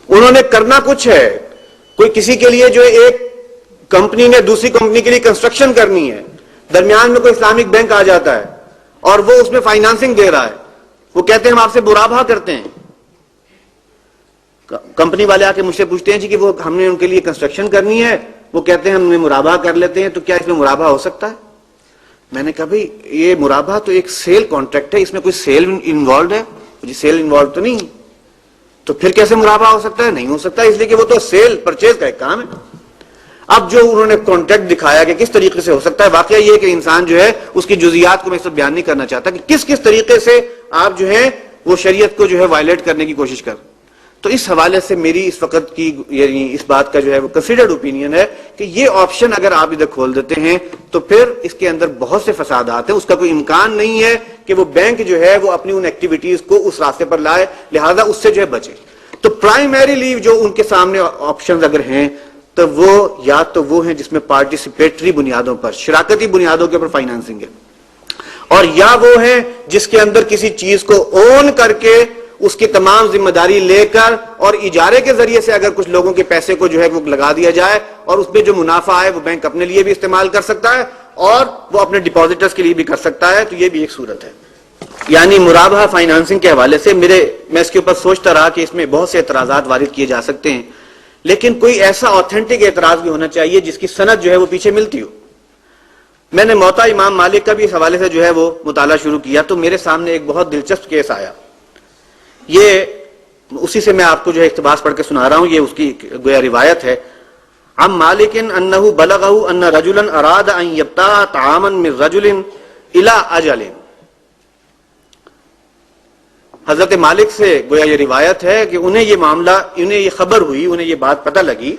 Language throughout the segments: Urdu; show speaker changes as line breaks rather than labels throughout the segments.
انہوں نے کرنا کچھ ہے. کوئی کسی کے لیے جو ایک کمپنی نے دوسری کمپنی کے لیے کنسٹرکشن کرنی ہے, درمیان میں کوئی اسلامک بینک آ جاتا ہے اور وہ اس میں فائنانسنگ دے رہا ہے, وہ کہتے ہیں ہم آپ سے مرابحہ کرتے ہیں. کمپنی والے آ کے مجھ سے پوچھتے ہیں جی کہ وہ ہم نے ان کے لیے کنسٹرکشن کرنی ہے, وہ کہتے ہیں ہم نے مرابحہ کر لیتے ہیں, تو کیا اس میں مرابحہ ہو سکتا ہے؟ میں نے کہا بھائی یہ مرابحہ تو ایک سیل کانٹریکٹ ہے, اس میں کوئی سیل انوالوڈ ہے؟ جی سیل انوالوڈ تو نہیں. تو پھر کیسے مرابحہ ہو سکتا ہے؟ نہیں ہو سکتا, اس لیے کہ وہ تو سیل پرچیز کا ایک کام ہے. اب جو انہوں نے کانٹریکٹ دکھایا کہ کس طریقے سے ہو سکتا ہے, واقعہ یہ کہ انسان جو ہے اس کی جزیات کو میں اس وقت بیان نہیں کرنا چاہتا کہ کس کس طریقے سے آپ جو ہے وہ شریعت کو جو ہے وائلیٹ کرنے کی کوشش کر. تو اس حوالے سے میری اس وقت کی یعنی اس بات کا جو ہے وہ کنسیڈرڈ اوپینین ہے کہ یہ آپشن اگر آپ ادھر کھول دیتے ہیں تو پھر اس کے اندر بہت سے فسادات ہیں, اس کا کوئی امکان نہیں ہے کہ وہ بینک جو ہے وہ اپنی ان ایکٹیویٹیز کو اس راستے پر لائے, لہذا اس سے جو ہے بچے. تو پرائمریلی جو ان کے سامنے آپشنز اگر ہیں تو وہ یا تو وہ ہیں جس میں پارٹیسپیٹری بنیادوں پر, شراکتی بنیادوں کے اوپر فائنانسنگ ہے, اور یا وہ ہیں جس کے اندر کسی چیز کو اون کر کے اس کی تمام ذمہ داری لے کر اور اجارے کے ذریعے سے اگر کچھ لوگوں کے پیسے کو جو ہے وہ لگا دیا جائے اور اس میں جو منافع آئے وہ بینک اپنے لیے بھی استعمال کر سکتا ہے اور وہ اپنے ڈپازیٹرز کے لیے بھی کر سکتا ہے. تو یہ بھی ایک صورت ہے. یعنی مرابحہ فائنانسنگ کے حوالے سے میں اس کے اوپر سوچتا رہا کہ اس میں بہت سے اعتراضات وارد کیے جا سکتے ہیں, لیکن کوئی ایسا آتھینٹک اعتراض بھی ہونا چاہیے جس کی سند جو ہے وہ پیچھے ملتی ہو. میں نے موطا امام مالک کا بھی اس حوالے سے جو ہے وہ مطالعہ شروع کیا تو میرے سامنے ایک بہت دلچسپ کیس آیا. یہ اسی سے میں آپ کو جو ہے اقتباس پڑھ کے سنا رہا ہوں, یہ اس کی گویا روایت ہے. عن مالک انہ بلغہ ان رجلا اراد ان یبتاع طعاما من رجل الى اجل. حضرت مالک سے گویا یہ روایت ہے کہ انہیں یہ معاملہ, انہیں یہ خبر ہوئی, انہیں یہ بات پتہ لگی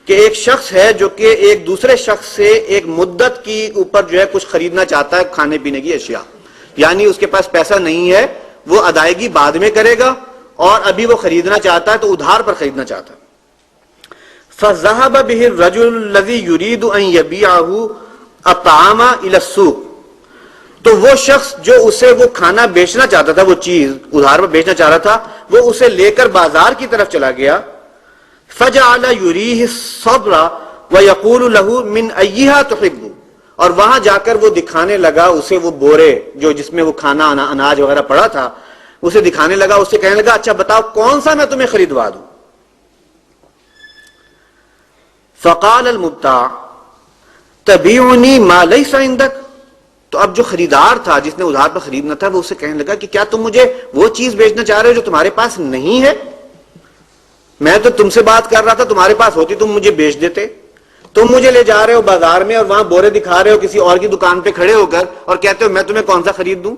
کہ ایک شخص ہے جو کہ ایک دوسرے شخص سے ایک مدت کی اوپر جو ہے کچھ خریدنا چاہتا ہے, کھانے پینے کی اشیاء, یعنی اس کے پاس پیسہ نہیں ہے, وہ ادائیگی بعد میں کرے گا اور ابھی وہ خریدنا چاہتا ہے تو ادھار پر خریدنا چاہتا ہے. فَذَهَبَ بِهِ الرَّجُلُ الَّذِي يُرِيدُ أَن يَبِيعَهُ الطَّعَامَ إِلَى السُّوقِ. تو وہ شخص جو اسے وہ کھانا بیچنا چاہتا تھا, وہ چیز ادھار پر بیچنا چاہ رہا تھا, وہ اسے لے کر بازار کی طرف چلا گیا. فَجَعَلَ يُرِيهِ الصَّبْرَ وَيَقُولُ لَهُ مِنْ أَيِّهَا تُحِبُّ. اور وہاں جا کر وہ دکھانے لگا اسے وہ بورے جو جس میں وہ کھانا اناج وغیرہ پڑا تھا, اسے دکھانے لگا, اسے کہنے لگا اچھا بتاؤ کون سا میں تمہیں خریدوا دوں. فقال المبتاع تبیعنی ما لیس عندک. تو اب جو خریدار تھا جس نے ادھار پر خریدنا تھا وہ اسے کہنے لگا کہ کیا تم مجھے وہ چیز بیچنا چاہ رہے ہو جو تمہارے پاس نہیں ہے؟ میں تو تم سے بات کر رہا تھا, تمہارے پاس ہوتی تم مجھے بیچ دیتے. تم مجھے لے جا رہے ہو بازار میں اور وہاں بورے دکھا رہے ہو کسی اور کی دکان پہ کھڑے ہو کر اور کہتے ہو میں تمہیں کون سا خرید دوں.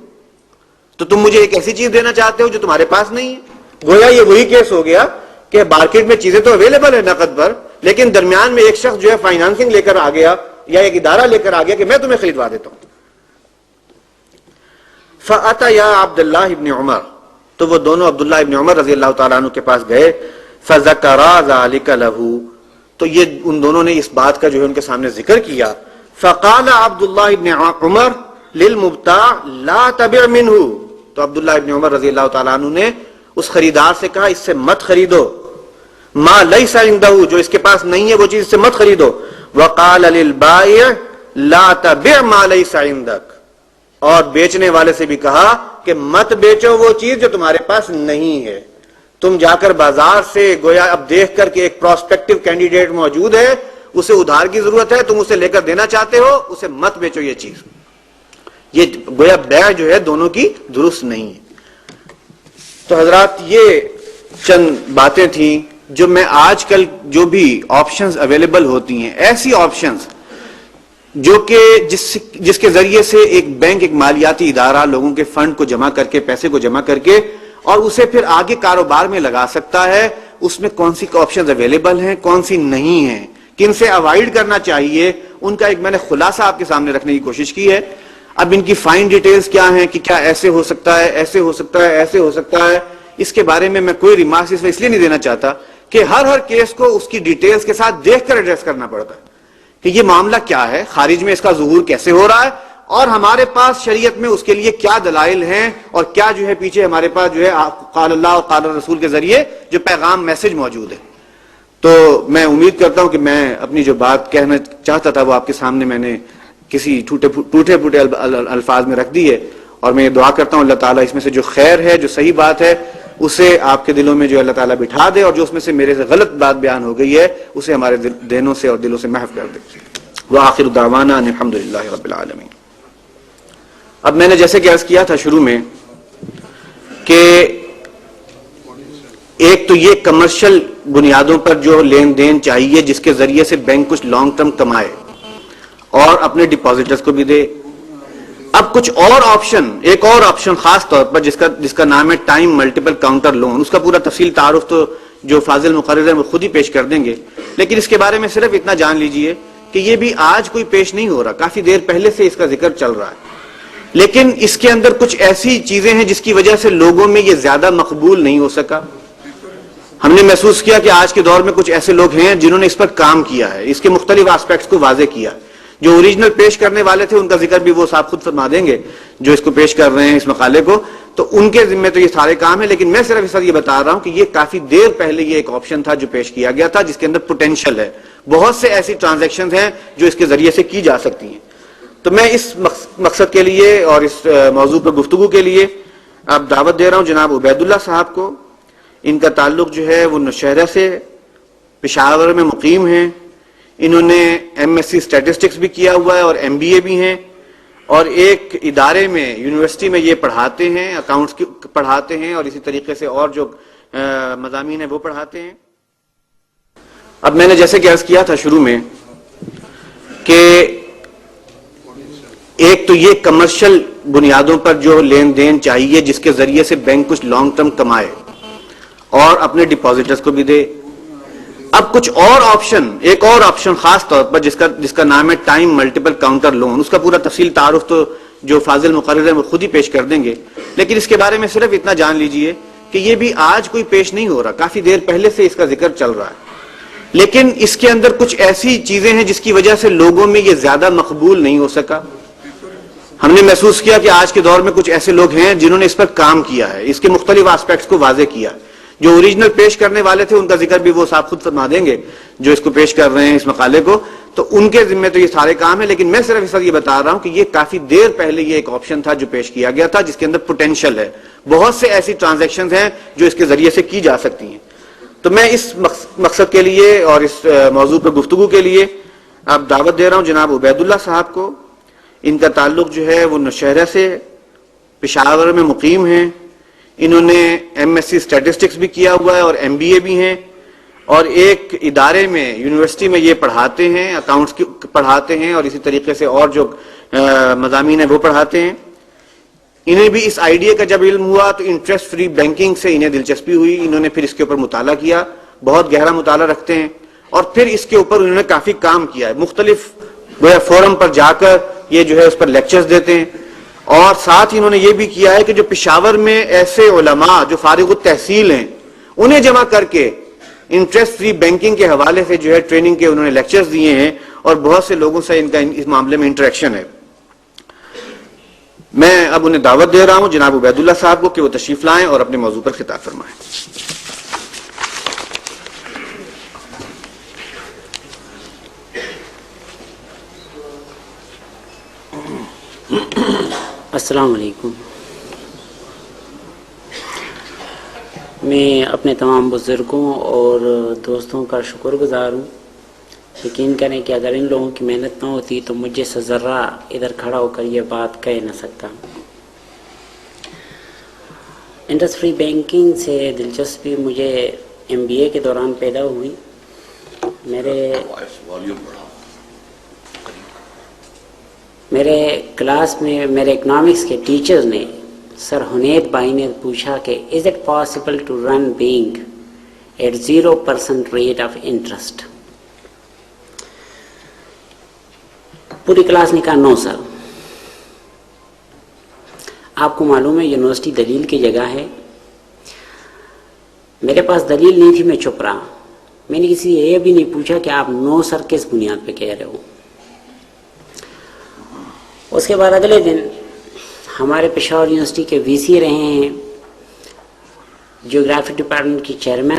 تو تم مجھے ایک ایسی چیز دینا چاہتے ہو جو تمہارے پاس نہیں ہے. گویا یہ وہی کیس ہو گیا کہ مارکیٹ میں چیزیں تو اویلیبل ہے نقد پر, لیکن درمیان میں ایک شخص جو ہے فائنانسنگ لے کر آ گیا یا ایک ادارہ لے کر آ گیا کہ میں تمہیں خریدوا دیتا ہوں. فَأَتَيَا عَبْدَ اللَّهِ ابْنِ عُمَرَ. تو وہ دونوں عبداللہ ابن عمر رضی اللہ تعالیٰ عنہ کے پاس گئے. فَذَكَرَا ذَلِكَ لَهُ. تو یہ ان دونوں نے اس بات کا جو ہے ان کے سامنے ذکر کیا. فَقَالَ عَبْدُ اللَّهِ ابْنِ عُمَرَ لِلْمُبْتَاعِ لَا تَبِعْ مِنْهُ. تو عبداللہ ابن عمر رضی اللہ تعالیٰ عنہ نے اس خریدار سے کہا اس سے مت خریدو. ما لیس عندہ, جو اس کے پاس نہیں ہے وہ چیز اس سے مت خریدو. وقال للبائع لا تبع ما لیس عندک. اور بیچنے والے سے بھی کہا کہ مت بیچو وہ چیز جو تمہارے پاس نہیں ہے. تم جا کر بازار سے گویا اب دیکھ کر کہ ایک پراسپیکٹو کینڈیڈیٹ موجود ہے, اسے ادھار کی ضرورت ہے, تم اسے لے کر دینا چاہتے ہو, اسے مت بیچو یہ چیز. یہ گویا بیع جو ہے دونوں کی درست نہیں ہے. تو حضرات یہ چند باتیں تھیں جو میں آج کل جو بھی آپشنز اویلیبل ہوتی ہیں, ایسی آپشنز جو کہ جس کے ذریعے سے ایک بینک, ایک مالیاتی ادارہ لوگوں کے فنڈ کو جمع کر کے, پیسے کو جمع کر کے اور اسے پھر آگے کاروبار میں لگا سکتا ہے, اس میں کون سی آپشنز اویلیبل ہیں, کون سی نہیں ہیں, کن سے اوائڈ کرنا چاہیے, ان کا ایک میں نے خلاصہ آپ کے سامنے رکھنے کی کوشش کی ہے. اب ان کی فائن ڈیٹیلز کیا ہیں کہ کیا ایسے ہو سکتا ہے, ایسے ہو سکتا ہے, ایسے ہو سکتا ہے, اس کے بارے میں کوئی ریمارکس اس لیے نہیں دینا چاہتا کہ ہر کیس کو اس کی ڈیٹیلز کے ساتھ دیکھ کر ایڈریس کرنا پڑتا ہے کہ یہ معاملہ کیا ہے, خارج میں اس کا ظہور کیسے ہو رہا ہے, اور ہمارے پاس شریعت میں اس کے لیے کیا دلائل ہیں اور کیا جو ہے پیچھے ہمارے پاس جو ہے قال اللہ اور قال رسول کے ذریعے جو پیغام میسج موجود ہے. تو میں امید کرتا ہوں کہ میں اپنی جو بات کہنا چاہتا تھا وہ آپ کے سامنے میں نے کسی ٹوٹے پھوٹے الفاظ میں رکھ دی ہے, اور میں یہ دعا کرتا ہوں اللہ تعالیٰ اس میں سے جو خیر ہے, جو صحیح بات ہے, اسے آپ کے دلوں میں جو اللہ تعالیٰ بٹھا دے, اور جو اس میں سے میرے سے غلط بات بیان ہو گئی ہے اسے ہمارے ذہنوں سے اور دلوں سے محو کر دے. وآخر دعوانا ان الحمد للہ رب العالمین. اب میں نے جیسے کہ عرض کیا تھا شروع میں کہ ایک تو یہ کمرشل بنیادوں پر جو لین دین چاہیے جس کے ذریعے سے بینک کچھ لانگ ٹرم کمائے اور اپنے ڈپازٹرز کو بھی دے. اب کچھ اور آپشن, ایک اور آپشن خاص طور پر جس کا نام ہے ٹائم ملٹیپل کاؤنٹر لون, اس کا پورا تفصیل تعارف تو جو فاضل مقرر ہے وہ خود ہی پیش کر دیں گے, لیکن اس کے بارے میں صرف اتنا جان لیجئے کہ یہ بھی آج کوئی پیش نہیں ہو رہا, کافی دیر پہلے سے اس کا ذکر چل رہا ہے, لیکن اس کے اندر کچھ ایسی چیزیں ہیں جس کی وجہ سے لوگوں میں یہ زیادہ مقبول نہیں ہو سکا. ہم نے محسوس کیا کہ آج کے دور میں کچھ ایسے لوگ ہیں جنہوں نے اس پر کام کیا ہے, اس کے مختلف آسپیکٹس کو واضح کیا. جو اوریجنل پیش کرنے والے تھے ان کا ذکر بھی وہ صاحب خود فرما دیں گے جو اس کو پیش کر رہے ہیں اس مقالے کو, تو ان کے ذمہ تو یہ سارے کام ہیں, لیکن میں صرف اس وقت یہ بتا رہا ہوں کہ یہ کافی دیر پہلے یہ ایک آپشن تھا جو پیش کیا گیا تھا, جس کے اندر پوٹینشیل ہے, بہت سے ایسی ٹرانزیکشنز ہیں جو اس کے ذریعے سے کی جا سکتی ہیں. تو میں اس مقصد کے لیے اور اس موضوع پر گفتگو کے لیے اب دعوت دے رہا ہوں جناب عبید اللہ صاحب کو. ان کا تعلق جو ہے وہ نوشہرہ سے, پشاور میں مقیم ہیں. انہوں نے ایم ایس سی اسٹیٹسٹکس بھی کیا ہوا ہے اور ایم بی اے بھی ہیں, اور ایک ادارے میں یونیورسٹی میں یہ پڑھاتے ہیں, اکاؤنٹس پڑھاتے ہیں, اور اسی طریقے سے اور جو مضامین ہیں وہ پڑھاتے ہیں. اب میں نے جیسے کہ عرض کیا تھا شروع میں کہ ایک تو یہ کمرشل بنیادوں پر جو لین دین چاہیے جس کے ذریعے سے بینک کچھ لانگ ٹرم کمائے اور اپنے ڈپازٹرز کو بھی دے. اب کچھ اور آپشن, ایک اور آپشن خاص طور پر جس کا نام ہے ٹائم ملٹیپل کاؤنٹر لون, اس کا پورا تفصیل تعارف تو جو فاضل مقرر ہے وہ خود ہی پیش کر دیں گے, لیکن اس کے بارے میں صرف اتنا جان لیجئے کہ یہ بھی آج کوئی پیش نہیں ہو رہا, کافی دیر پہلے سے اس کا ذکر چل رہا ہے, لیکن اس کے اندر کچھ ایسی چیزیں ہیں جس کی وجہ سے لوگوں میں یہ زیادہ مقبول نہیں ہو سکا. ہم نے محسوس کیا کہ آج کے دور میں کچھ ایسے لوگ ہیں جنہوں نے اس پر کام کیا ہے, اس کے مختلف آسپیکٹس کو واضح کیا. جو اوریجنل پیش کرنے والے تھے ان کا ذکر بھی وہ صاحب خود فرما دیں گے جو اس کو پیش کر رہے ہیں اس مقالے کو, تو ان کے ذمہ تو یہ سارے کام ہیں, لیکن میں صرف اس وقت یہ بتا رہا ہوں کہ یہ کافی دیر پہلے یہ ایک آپشن تھا جو پیش کیا گیا تھا, جس کے اندر پوٹینشیل ہے, بہت سے ایسی ٹرانزیکشنز ہیں جو اس کے ذریعے سے کی جا سکتی ہیں. تو میں اس مقصد کے لیے اور اس موضوع پر گفتگو کے لیے اب دعوت دے رہا ہوں جناب عبید اللہ صاحب کو. ان کا تعلق جو ہے وہ نوشہرہ سے, پشاور میں مقیم ہیں. انہوں نے ایم ایس سی اسٹیٹسٹکس بھی کیا ہوا ہے اور ایم بی اے بھی ہیں, اور ایک ادارے میں یونیورسٹی میں یہ پڑھاتے ہیں, اکاؤنٹس پڑھاتے ہیں, اور اسی طریقے سے اور جو مضامین ہیں وہ پڑھاتے ہیں. انہیں بھی اس آئیڈیا کا جب علم ہوا تو انٹرسٹ فری بینکنگ سے انہیں دلچسپی ہوئی, انہوں نے پھر اس کے اوپر مطالعہ کیا, بہت گہرا مطالعہ رکھتے ہیں, اور پھر اس کے اوپر انہوں نے کافی کام کیا ہے. مختلف فورم پر جا کر یہ جو ہے اس پر لیکچرز دیتے ہیں, اور ساتھ ہی انہوں نے یہ بھی کیا ہے کہ جو پشاور میں ایسے علماء جو فارغ التحصیل ہیں انہیں جمع کر کے انٹرسٹ فری بینکنگ کے حوالے سے جو ہے ٹریننگ کے انہوں نے لیکچرز دیے ہیں, اور بہت سے لوگوں سے ان کا اس معاملے میں انٹریکشن ہے. میں اب انہیں دعوت دے رہا ہوں جناب عبید اللہ صاحب کو کہ وہ تشریف لائیں اور اپنے موضوع پر خطاب فرمائیں.
السلام علیکم. میں اپنے تمام بزرگوں اور دوستوں کا شکر گزار ہوں. یقین کریں کہ اگر ان لوگوں کی محنت نہ ہوتی تو مجھے سے ذرہ ادھر کھڑا ہو کر یہ بات کہہ نہ سکتا. انٹرسٹ فری بینکنگ سے دلچسپی مجھے ایم بی اے کے دوران پیدا ہوئی. میرے کلاس میں میرے اکنامکس کے ٹیچر نے, سر حنید بھائی نے پوچھا کہ is it possible to run bank at 0% rate of interest. پوری کلاس نے کہا نو سر. آپ کو معلوم ہے یونیورسٹی دلیل کی جگہ ہے. میرے پاس دلیل نہیں تھی, میں چپ رہا. میں نے کسی سے یہ بھی نہیں پوچھا کہ آپ نو سر کس بنیاد پہ کہہ رہے ہو. اس کے بعد اگلے دن ہمارے پشاور یونیورسٹی کے وی سی رہے ہیں، جیوگرافی ڈپارٹمنٹ کی چیئرمین